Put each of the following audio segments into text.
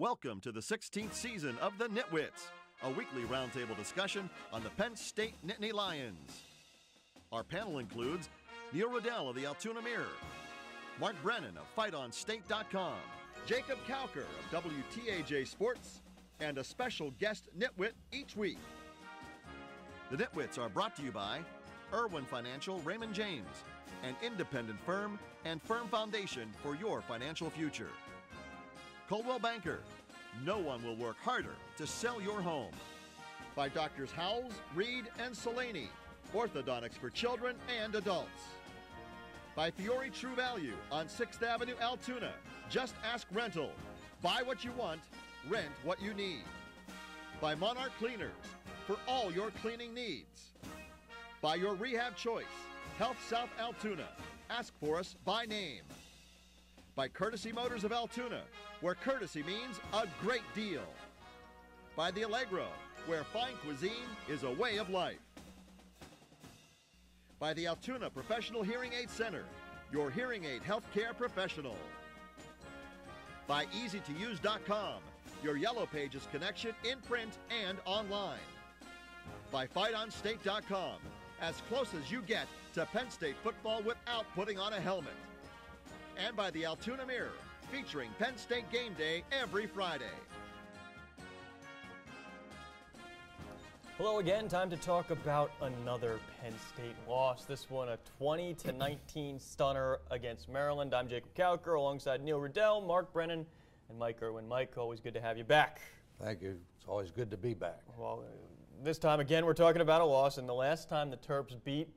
Welcome to the 16th season of the NitWits, a weekly roundtable discussion on the Penn State Nittany Lions. Our panel includes Neil Riddell of the Altoona Mirror, Mark Brennan of FightOnState.com, Jacob Cowker of WTAJ Sports, and a special guest nitwit each week. The Nitwits are brought to you by Irwin Financial Raymond James, an independent firm and firm foundation for your financial future. Coldwell Banker, no one will work harder to sell your home. By Doctors Howells, Reed, and Solani, orthodontics for children and adults. By Fiore True Value on 6th Avenue, Altoona. Just ask rental. Buy what you want, rent what you need. By Monarch Cleaners, for all your cleaning needs. By Your Rehab Choice, Health South Altoona. Ask for us by name. By Courtesy Motors of Altoona, where courtesy means a great deal. By the Allegro, where fine cuisine is a way of life. By the Altoona Professional Hearing Aid Center, your hearing aid healthcare professional. By EasyToUse.com, your Yellow Pages connection in print and online. By FightOnState.com, as close as you get to Penn State football without putting on a helmet. And by the Altoona Mirror, featuring Penn State Game Day every Friday. Hello again, time to talk about another Penn State loss. This one a 20-19 stunner against Maryland. I'm Jacob Cowker alongside Neil Riddell, Mark Brennan, and Mike Irwin. Mike, always good to have you back. Thank you. It's always good to be back. Well, this time again we're talking about a loss, and the last time the Terps beat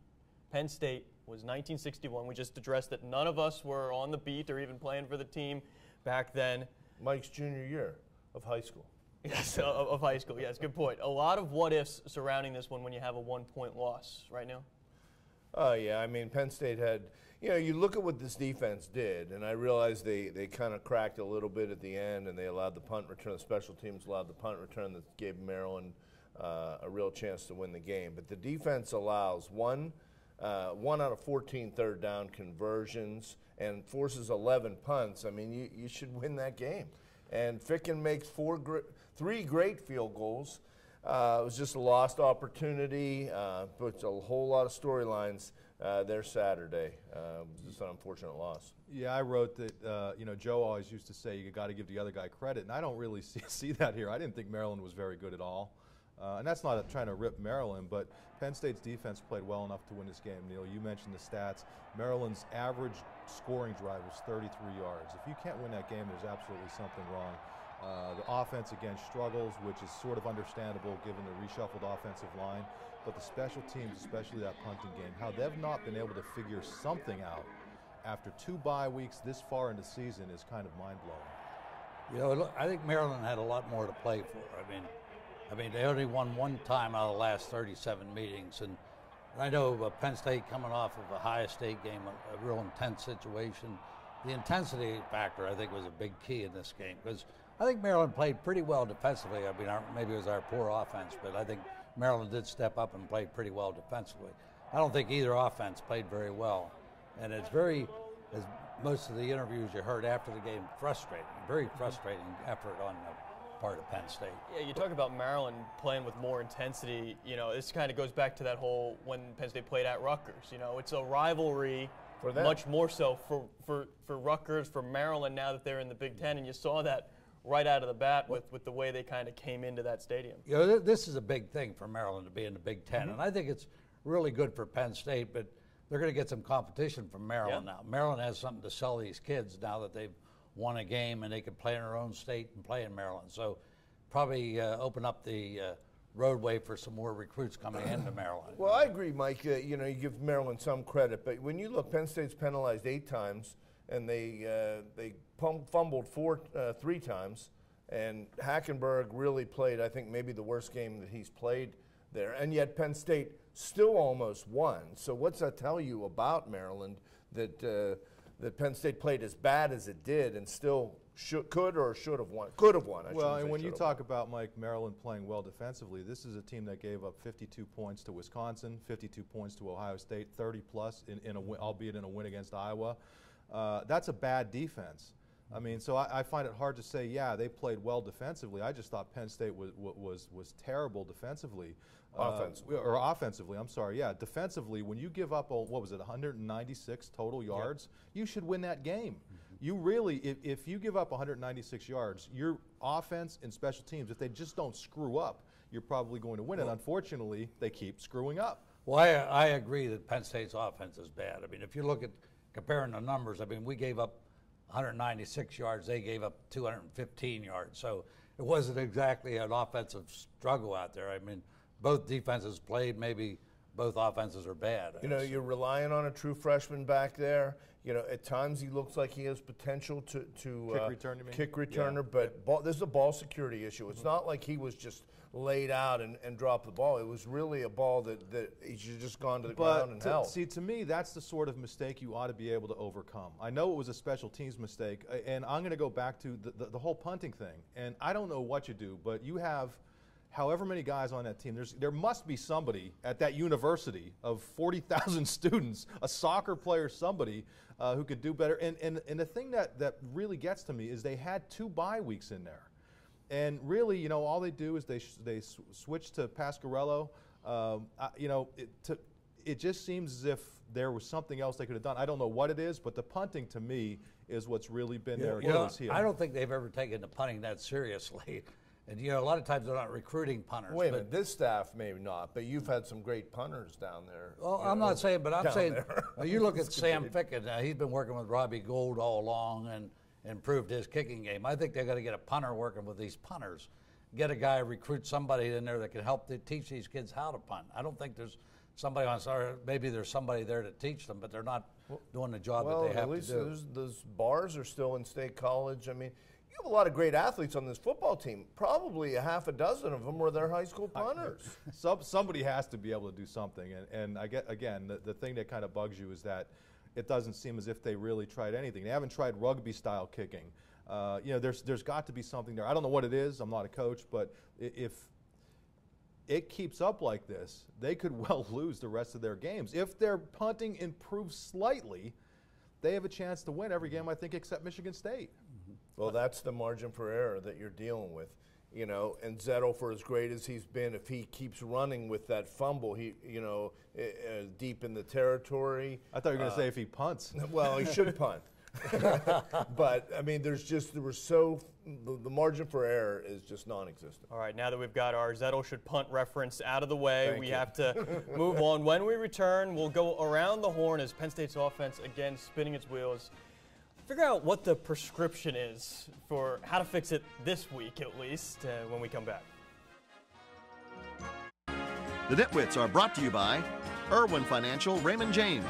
Penn State was 1961. We just addressed that none of us were on the beat or even playing for the team back then. Mike's junior year of high school. Yes, of high school. Yes, good point. A lot of what-ifs surrounding this one when you have a one-point loss, right now? Yeah, I mean, Penn State had, you look at what this defense did, and I realized they kind of cracked a little bit at the end, and they allowed the punt return. The special teams allowed the punt return that gave Maryland a real chance to win the game. But the defense allows one out of 14 third down conversions and forces 11 punts. I mean, you should win that game. And Ficken makes three great field goals. It was just a lost opportunity. Puts a whole lot of storylines there Saturday. Just an unfortunate loss. Yeah, I wrote that, Joe always used to say you got to give the other guy credit, and I don't really see that here. I didn't think Maryland was very good at all. And that's not trying to rip Maryland, but Penn State's defense played well enough to win this game. Neil, you mentioned the stats. Maryland's average scoring drive was 33 yards. If you can't win that game, there's absolutely something wrong. The offense, again, struggles, which is sort of understandable given the reshuffled offensive line. But the special teams, especially that punting game, how they've not been able to figure something out after 2 bye weeks this far in the season is kind of mind-blowing. I think Maryland had a lot more to play for. I mean, they only won one time out of the last 37 meetings, and I know Penn State coming off of a Ohio State game, a real intense situation. The intensity factor, I think, was a big key in this game because I think Maryland played pretty well defensively. I mean, maybe it was our poor offense, but I think Maryland did step up and play pretty well defensively. I don't think either offense played very well, and it's very, as most of the interviews you heard after the game, frustrating, very frustrating effort on the part of Penn State. Yeah, you talk about Maryland playing with more intensity. This kind of goes back to that whole when Penn State played at Rutgers. It's a rivalry for them. Much more so for Rutgers, for Maryland now that they're in the Big Ten, and you saw that right out of the bat with the way they kind of came into that stadium. This is a big thing for Maryland to be in the Big Ten, and I think it's really good for Penn State, but they're going to get some competition from Maryland now. Maryland has something to sell these kids now that they've won a game and they can play in their own state and play in Maryland. So probably open up the roadway for some more recruits coming into Maryland. Well, I agree, Mike. You give Maryland some credit, but when you look, Penn State's penalized 8 times, and they fumbled 3 times, and Hackenberg really played, I think, maybe the worst game that he's played there, and yet Penn State still almost won. So what's that tell you about Maryland that Penn State played as bad as it did and still could have won? Could have won. Well, and when you talk about, Mike, Maryland playing well defensively, this is a team that gave up 52 points to Wisconsin, 52 points to Ohio State, 30 plus in a win, albeit in a win against Iowa. That's a bad defense. I mean, so I find it hard to say, yeah, they played well defensively. I just thought Penn State was terrible defensively. Offensively. Or offensively, I'm sorry. Yeah, defensively, when you give up, what was it, 196 total yards, you should win that game. You really, if you give up 196 yards, your offense and special teams, if they just don't screw up, you're probably going to win. And unfortunately, they keep screwing up. Well, I agree that Penn State's offense is bad. I mean, if you look at comparing the numbers, I mean, we gave up 196 yards, they gave up 215 yards. So it wasn't exactly an offensive struggle out there. I mean, both defenses played, maybe both offenses are bad. You know, you're relying on a true freshman back there. You know, at times he looks like he has potential to kick returner, yeah. But this is a ball security issue. It's not like he was just laid out and dropped the ball. It was really a ball that he should have just gone to the ground and held. See, to me, that's the sort of mistake you ought to be able to overcome. I know it was a special teams mistake, and I'm going to go back to the whole punting thing. And I don't know what you do, but you have however many guys on that team. There must be somebody at that university of 40,000 students, a soccer player, somebody who could do better. And the thing that really gets to me is they had 2 bye weeks in there. And really, you know, all they do is they switch to Pasquarello. You know, it just seems as if there was something else they could have done. I don't know what it is, but the punting to me is what's really been their Achilles heel. I don't think they've ever taken the punting that seriously. And, you know, a lot of times they're not recruiting punters. Wait a minute, this staff maybe not, but you've had some great punters down there. Well, I'm not saying, but I'm saying, you look at Sam Fickett, he's been working with Robbie Gould all along and improved his kicking game. I think they've got to get a punter working with these punters. Get a guy, recruit somebody in there that can help teach these kids how to punt. I don't think there's somebody on, or maybe there's somebody there to teach them, but they're not doing the job that they have to do. Well, at least those bars are still in State College. I mean, you have a lot of great athletes on this football team. Probably a half a dozen of them were their high school punters. Somebody has to be able to do something. And I get, again, the thing that kind of bugs you is that it doesn't seem as if they really tried anything. They haven't tried rugby-style kicking. You know, there's got to be something there. I don't know what it is. I'm not a coach, but if it keeps up like this, they could well lose the rest of their games. If their punting improves slightly, they have a chance to win every game, I think, except Michigan State. Well, that's the margin for error that you're dealing with, you know. And Zettel, for as great as he's been, if he keeps running with that fumble, deep in the territory. I thought you were going to say if he punts. Well, he should punt. But I mean, the margin for error is just non-existent. All right, now that we've got our Zettel should punt reference out of the way, we have to move on. When we return, we'll go around the horn as Penn State's offense again spinning its wheels. Figure out what the prescription is for how to fix it this week, at least, when we come back. The NitWits are brought to you by Irwin Financial Raymond James,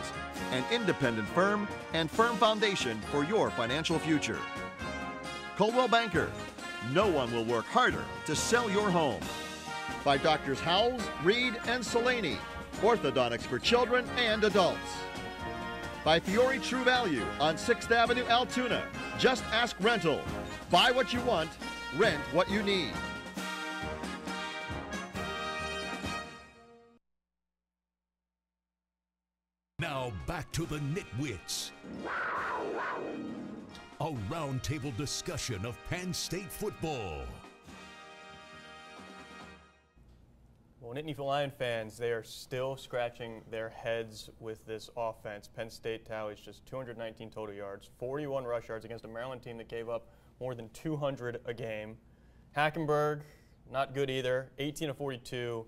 an independent firm and firm foundation for your financial future. Coldwell Banker, no one will work harder to sell your home. By Doctors Howells, Reed, and Solani, orthodontics for children and adults. By Fiore True Value on 6th Avenue, Altoona. Just ask rental. Buy what you want, rent what you need. Now back to the NitWits. A roundtable discussion of Penn State football. Well, Nittany Lion fans, they are still scratching their heads with this offense. Penn State tallies just 219 total yards, 41 rush yards against a Maryland team that gave up more than 200 a game. Hackenberg, not good either, 18 of 42.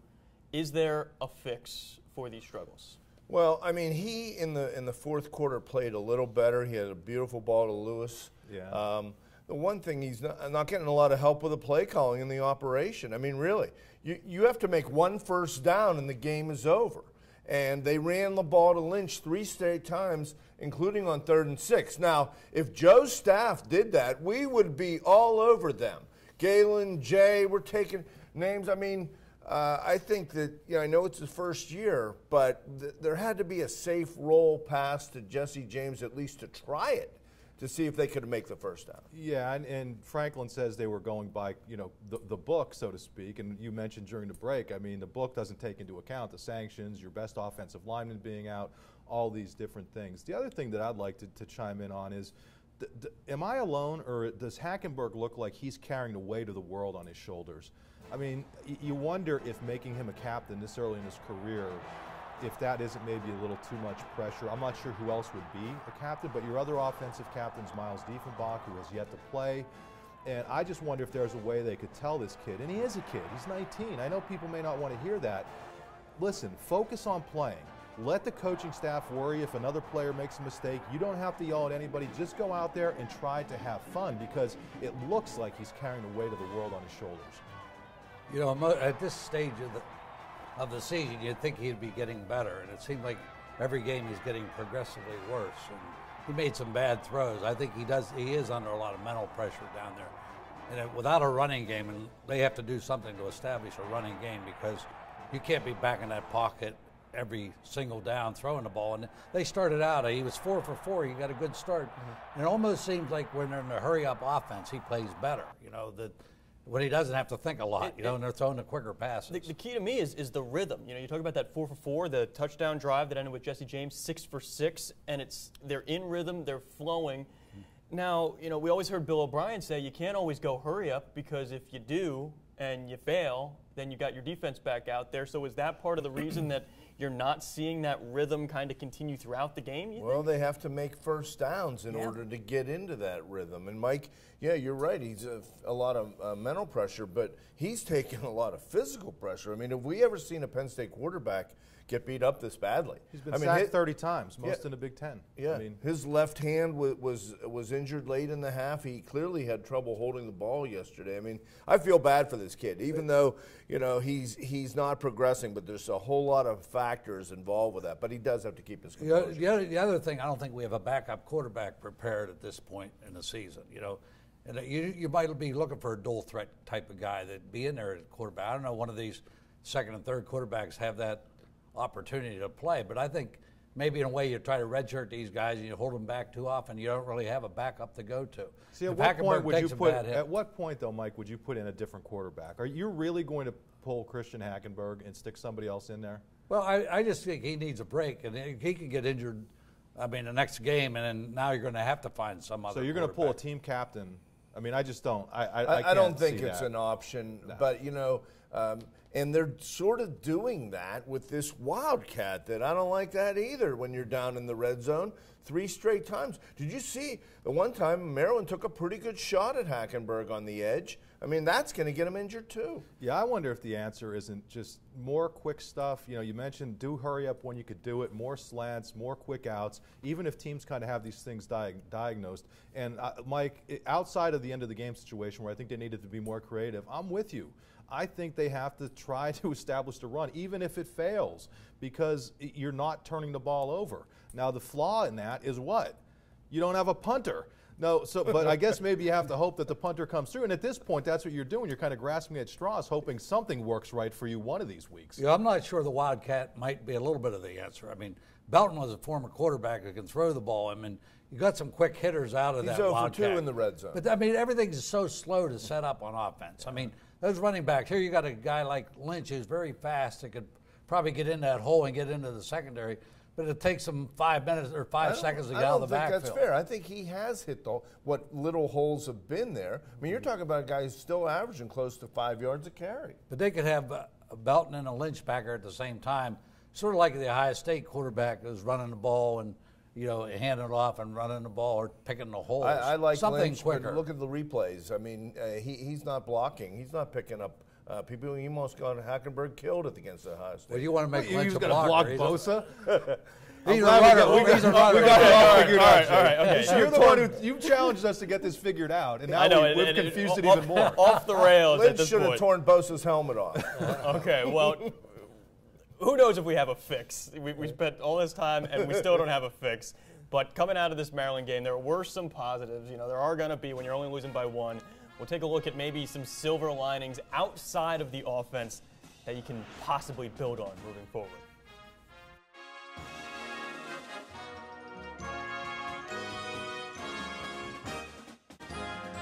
Is there a fix for these struggles? Well, I mean, he in the fourth quarter played a little better. He had a beautiful ball to Lewis. Yeah. The one thing, he's not getting a lot of help with the play calling in the operation. I mean, really, you have to make one first down and the game is over. And they ran the ball to Lynch 3 straight times, including on 3rd and 6. Now, if Joe's staff did that, we would be all over them. Galen, Jay, we're taking names. I mean, I think that, I know it's the first year, but there had to be a safe roll pass to Jesse James at least to try it, to see if they could make the first down. Yeah, and Franklin says they were going by, the book, so to speak. And you mentioned during the break, I mean, the book doesn't take into account the sanctions, your best offensive lineman being out, all these different things. The other thing that I'd like to chime in on is Am I alone, or does Hackenberg look like he's carrying the weight of the world on his shoulders? I mean, you wonder if making him a captain this early in his career, if that isn't maybe a little too much pressure. I'm not sure who else would be a captain, but your other offensive captain's Miles Diefenbach, who has yet to play. And I just wonder if there's a way they could tell this kid, and he is a kid, he's 19. I know people may not want to hear that. Listen, focus on playing. Let the coaching staff worry if another player makes a mistake. You don't have to yell at anybody. Just go out there and try to have fun, because it looks like he's carrying the weight of the world on his shoulders. You know, at this stage of the season, you'd think he'd be getting better, and it seemed like every game he's getting progressively worse. And he made some bad throws. I think he is under a lot of mental pressure down there. And without a running game, and they have to do something to establish a running game, because you can't be back in that pocket every single down throwing the ball. And they started out, he was 4 for 4. He got a good start. And it almost seems like when they're in a hurry-up offense, he plays better, you know, that when he doesn't have to think a lot, and they're throwing the quicker passes. The key to me is the rhythm. You know, you talk about that 4 for 4, the touchdown drive that ended with Jesse James, 6 for 6, and they're in rhythm, they're flowing. Now, you know, we always heard Bill O'Brien say you can't always go hurry up, because if you do and you fail, then you got your defense back out there. So is that part of the reason that you're not seeing that rhythm kind of continue throughout the game? Well, they have to make first downs in order to get into that rhythm. And Mike, yeah, you're right. He's a lot of mental pressure, but he's taking a lot of physical pressure. I mean, have we ever seen a Penn State quarterback get beat up this badly? He's been sacked 30 times, most in the Big Ten. Yeah, I mean, his left hand was injured late in the half. He clearly had trouble holding the ball yesterday. I mean, I feel bad for this kid, even though, you know, he's not progressing, but there's a whole lot of factors involved with that. But he does have to keep his composure. The other thing, I don't think we have a backup quarterback prepared at this point in the season, you know. And you might be looking for a dual threat type of guy that'd be in there at quarterback. I don't know, one of these second and third quarterbacks have that opportunity to play, but I think maybe in a way you try to redshirt these guys and you hold them back too often. You don't really have a backup to go to. See, at what point would you put? At what point, though, Mike, would you put in a different quarterback? Are you really going to pull Christian Hackenberg and stick somebody else in there? Well, I just think he needs a break, and he can get injured. I mean, the next game, and then now you're going to have to find some other. So you're going to pull a team captain. I mean, I just don't. I don't think it's an option, but you know. And they're sort of doing that with this Wildcat that I don't like that either when you're down in the red zone 3 straight times. Did you see the one time Maryland took a pretty good shot at Hackenberg on the edge? I mean, that's going to get him injured too. Yeah, I wonder if the answer isn't just more quick stuff. You know, you mentioned do hurry up when you could do it, more slants, more quick outs, even if teams kind of have these things diagnosed. And Mike, outside of the end of the game situation where I think they needed to be more creative, I'm with you. I think they have to try to establish the run, even if it fails, because you're not turning the ball over. Now, the flaw in that is what? You don't have a punter. No, but I guess maybe you have to hope that the punter comes through. And at this point, that's what you're doing. You're kind of grasping at straws, hoping something works right for you one of these weeks. Yeah, I'm not sure the Wildcat might be a little bit of the answer. I mean, Belton was a former quarterback who can throw the ball. I mean, you got some quick hitters out of that Wildcat. He's 0 for 2 in the red zone. But, I mean, everything's so slow to set up on offense. I mean, those running backs, here you got a guy like Lynch who's very fast that could probably get in that hole and get into the secondary, but it takes him 5 minutes or 5 seconds to get out of the backfield. I don't think that's fair. I think he has hit what little holes have been there. I mean, you're talking about a guy who's still averaging close to 5 yards a carry. But they could have a Belton and a Lynch backer at the same time, sort of like the Ohio State quarterback who's running the ball and, you know, handing it off and running the ball or picking the holes. I like something Lynch, quicker. But look at the replays. I mean, he's not blocking. He's not picking up people. He almost got Hackenberg killed it against Ohio State. Well, you want to make Lynch a blocker. block Bosa? He's a runner. He's a runner. We got it all figured out. All right, okay. You're the one who you challenged us to get this figured out, and now we've confused it even more. Off the rails Lynch at this should point. have torn Bosa's helmet off. Okay, well, who knows if we have a fix? We spent all this time, and we still don't have a fix. But coming out of this Maryland game, there were some positives. You know, there are going to be when you're only losing by 1. We'll take a look at maybe some silver linings outside of the offense that you can possibly build on moving forward.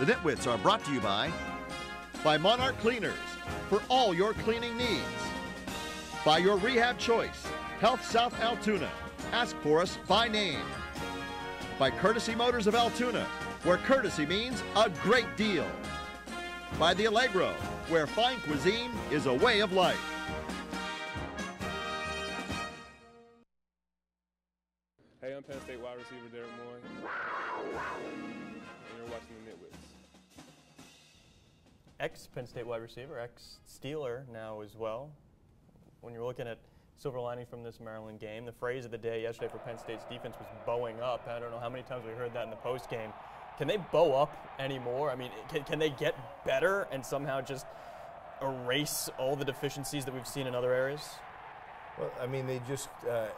The NitWits are brought to you by Monarch Cleaners for all your cleaning needs. By your rehab choice, Health South Altoona. Ask for us by name. By Courtesy Motors of Altoona, where courtesy means a great deal. By the Allegro, where fine cuisine is a way of life. Hey, I'm Penn State wide receiver Derek Moy, and you're watching the NitWits. Ex-Penn State wide receiver, ex-Steeler now as well. When you're looking at silver lining from this Maryland game, the phrase of the day yesterday for Penn State's defense was bowing up. I don't know how many times we heard that in the post game. Can they bow up anymore? I mean, can they get better and somehow just erase all the deficiencies that we've seen in other areas? Well, I mean, they just,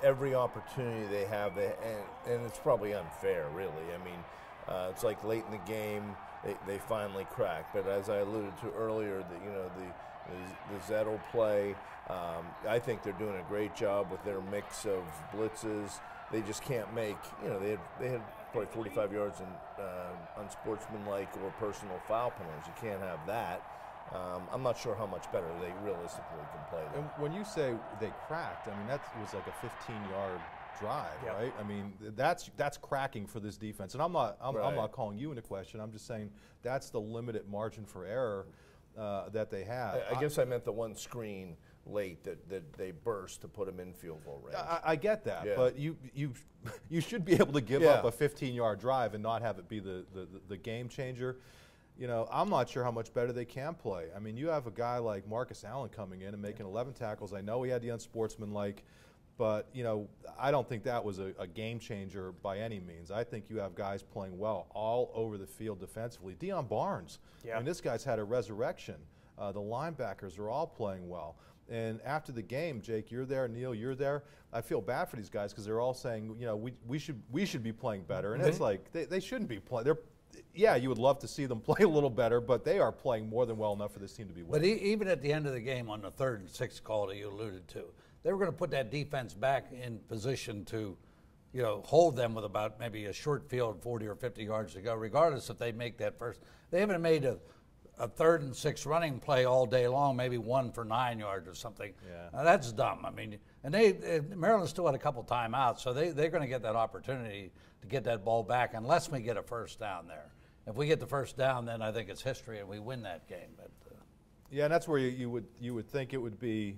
every opportunity they have, and it's probably unfair, really. I mean, it's like late in the game, they finally crack. But as I alluded to earlier, the Zettel play, I think they're doing a great job with their mix of blitzes. They just can't make, they had probably 45 yards in unsportsmanlike or personal foul penalties. You can't have that. I'm not sure how much better they realistically can play them. And when you say they cracked, I mean, that was like a 15-yard drive, right? I mean, that's cracking for this defense. And I'm not calling you into question. I'm just saying that's the limited margin for error that they have. I guess I meant the one screen late that they burst to put them in field goal range. I get that, but you should be able to give up a 15-yard drive and not have it be the game changer. I'm not sure how much better they can play. I mean, you have a guy like Marcus Allen coming in and making 11 tackles. I know he had the unsportsmanlike, but, I don't think that was a game changer by any means. I think you have guys playing well all over the field defensively. Deion Barnes, I mean, this guy's had a resurrection. The linebackers are all playing well. And after the game, Jake, you're there, Neil, you're there. I feel bad for these guys because they're all saying, we should be playing better. And it's like they shouldn't be playing. You would love to see them play a little better, but they are playing more than well enough for this team to be winning. But even at the end of the game on the 3rd and 6 call that you alluded to, they were going to put that defense back in position to, hold them with about maybe a short field, 40 or 50 yards to go, regardless if they make that first. They haven't made a 3rd and 6 running play all day long, maybe 1 for 9 yards or something. Now, that's dumb. I mean, and Maryland still had a couple timeouts, so they're going to get that opportunity to get that ball back unless we get a first down there. If we get the first down, then I think it's history and we win that game. But and that's where you would think it would be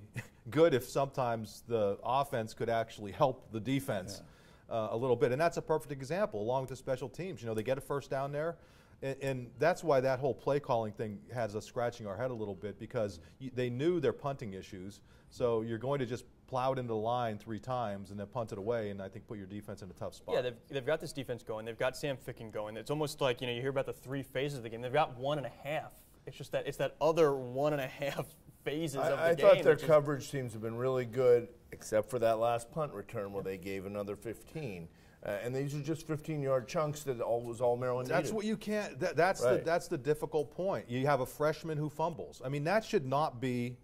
good if sometimes the offense could actually help the defense a little bit, and that's a perfect example along with the special teams. They get a first down there. And that's why that whole play calling thing has us scratching our head a little bit, because they knew their punting issues. So you're going to just plow it into the line 3 times and then punt it away, and I think put your defense in a tough spot. Yeah, they've got this defense going. They've got Sam Ficken going. It's almost like, you hear about the 3 phases of the game. They've got 1.5. It's just that other 1.5 phases of the game. I thought their coverage teams have been really good, except for that last punt return where they gave another 15. And these are just 15-yard chunks that was all Maryland needed. That's what you can't. That's the difficult point. You have a freshman who fumbles. I mean, that should not be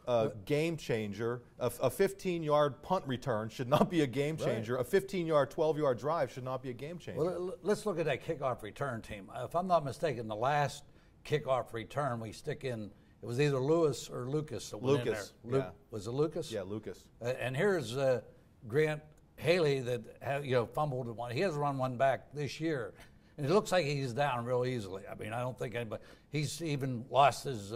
a game changer. A 15-yard punt return should not be a game changer. A 15-yard, 12-yard drive should not be a game changer. Well, let's look at that kickoff return team. If I'm not mistaken, the last kickoff return we stick in, it was either Lewis or Lucas. Lucas. Was it Lucas? Yeah, Lucas. And here's Grant Haley that fumbled one. He has run one back this year, and it looks like he's down real easily. I mean, I don't think anybody. He's even lost his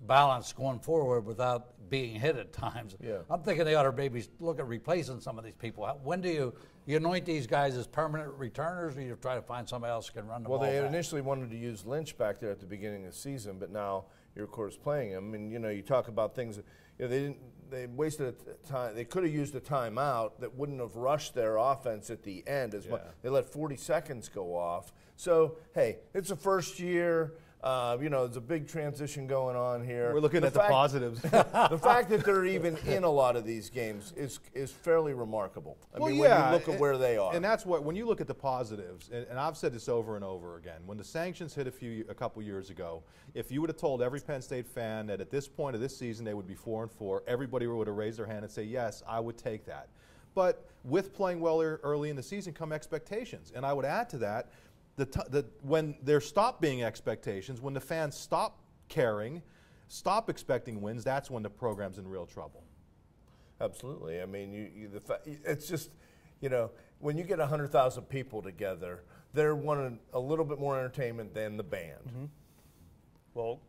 balance going forward without being hit at times. Yeah. I'm thinking they ought to maybe look at replacing some of these people. When do you anoint these guys as permanent returners, or you try to find somebody else who can run the ball? Well, they back? initially wanted to use Lynch back there at the beginning of the season, but now you're of course playing him, and you talk about things. They wasted time. They could have used a timeout that wouldn't have rushed their offense at the end as much. They let 40 seconds go off. So, hey, it's a first year. There's a big transition going on here. We're looking at the positives. The fact that they're even in a lot of these games is fairly remarkable. I mean, when you look at where they are. And that's when you look at the positives, and I've said this over and over again, when the sanctions hit a couple years ago, if you would have told every Penn State fan that at this point of this season they would be 4-4, everybody would have raised their hand and say, yes, I would take that. But with playing well early in the season come expectations. And I would add to that, when there stop being expectations, when the fans stop caring, stop expecting wins, that's when the program's in real trouble. Absolutely. I mean, it's just, you know, when you get 100,000 people together, they're wanting a little bit more entertainment than the band. Mm-hmm. Well,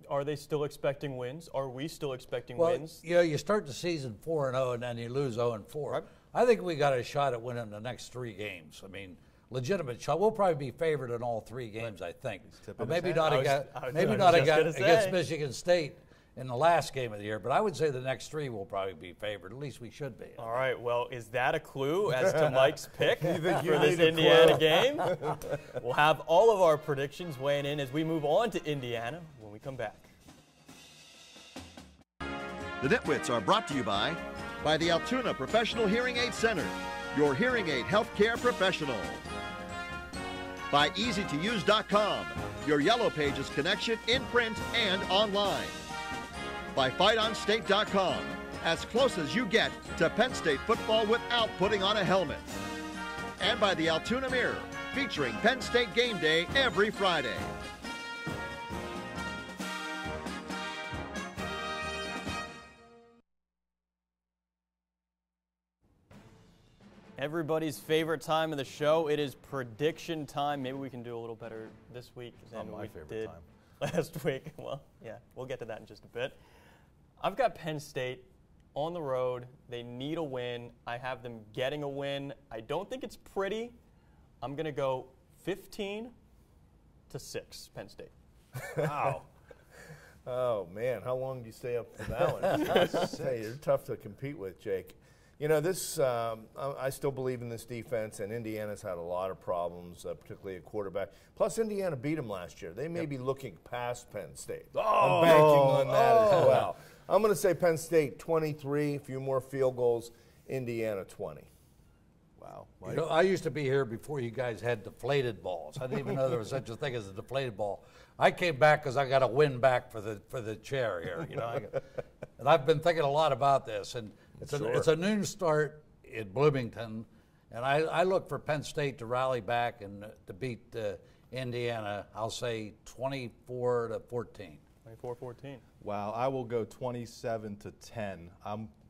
are they still expecting wins? Are we still expecting wins? You know, you start the season 4-0 and then you lose 0-4. Right. I think we got a shot at winning the next 3 games. I mean, legitimate shot. We'll probably be favored in all 3 games, I think. But maybe not against Michigan State in the last game of the year. But I would say the next 3 will probably be favored. At least we should be. All right. Well, is that a clue as to Mike's pick for this Indiana game? We'll have all of our predictions weighing in as we move on to Indiana when we come back. The NitWits are brought to you by the Altoona Professional Hearing Aid Center, your hearing aid healthcare professional. By EasyToUse.com, your Yellow Pages connection in print and online. By FightOnState.com, as close as you get to Penn State football without putting on a helmet. And by the Altoona Mirror, featuring Penn State game day every Friday. Everybody's favorite time of the show. It is prediction time. Maybe we can do a little better this week than we did last week. Well, yeah, we'll get to that in just a bit. I've got Penn State on the road. They need a win. I have them getting a win. I don't think it's pretty. I'm going to go 15-6, Penn State. Wow. Oh, man, how long do you stay up for that one? Hey, you're tough to compete with, Jake. You know, this, I still believe in this defense, and Indiana's had a lot of problems, particularly at quarterback. Plus, Indiana beat them last year. They may be looking past Penn State. I'm banking on that as well. I'm going to say Penn State 23, a few more field goals, Indiana 20. Wow. You know, I used to be here before you guys had deflated balls. I didn't even know there was such a thing as a deflated ball. I came back because I got a win back for the chair here. You know, and I've been thinking a lot about this. And it's a noon start in Bloomington, and I look for Penn State to rally back and to beat Indiana. I'll say 24-14. 24-14. Wow, I will go 27-10.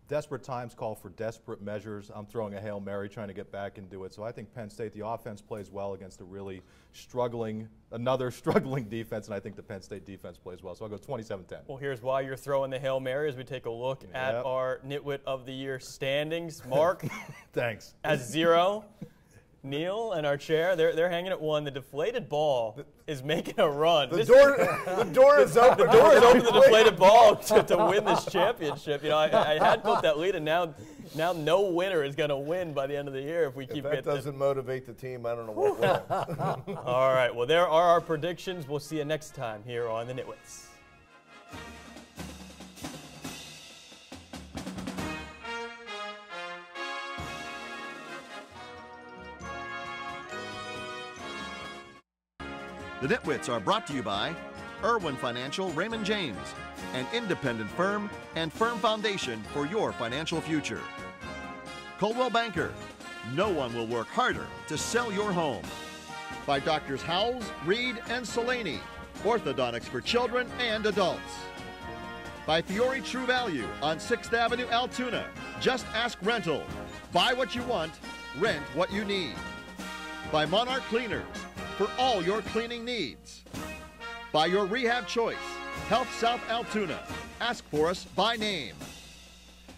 Desperate times call for desperate measures. I'm throwing a Hail Mary trying to get back and do it. So I think Penn State, the offense plays well against another struggling defense, and I think the Penn State defense plays well. So I'll go 27-10. Well, here's why you're throwing the Hail Mary as we take a look at our Nitwit of the Year standings. Mark. Thanks. At 0. Neil and our chair, they're hanging at 1. The deflated ball is making a run. The door is open. The door is open to the deflated ball to win this championship. You know, I had built that lead, and now no winner is going to win by the end of the year if we keep getting. If that doesn't motivate the team, I don't know what will. All right. Well, there are our predictions. We'll see you next time here on the NitWits. The NitWits are brought to you by Irwin Financial Raymond James, an independent firm and firm foundation for your financial future. Coldwell Banker, no one will work harder to sell your home. By Doctors Howells, Reed, and Solani, orthodontics for children and adults. By Fiore True Value on 6th Avenue, Altoona. Just ask rental. Buy what you want, rent what you need. By Monarch Cleaners, for all your cleaning needs. By your rehab choice, Health South Altoona. Ask for us by name.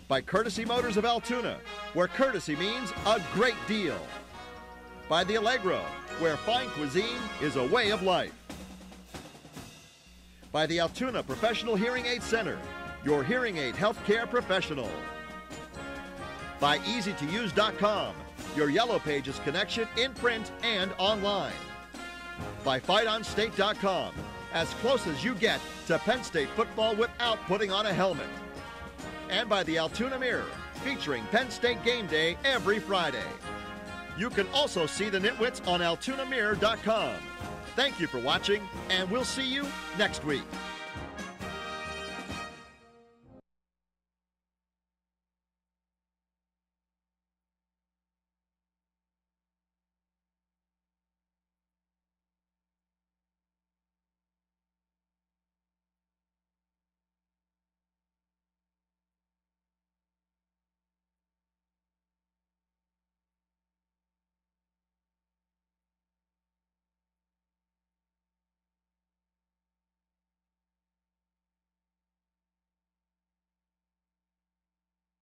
By Courtesy Motors of Altoona, where courtesy means a great deal. By the Allegro, where fine cuisine is a way of life. By the Altoona Professional Hearing Aid Center, your hearing aid healthcare professional. By EasyToUse.com, your Yellow Pages connection in print and online. By FightOnState.com, as close as you get to Penn State football without putting on a helmet. And by the Altoona Mirror, featuring Penn State game day every Friday. You can also see the NitWits on AltoonaMirror.com. Thank you for watching, and we'll see you next week.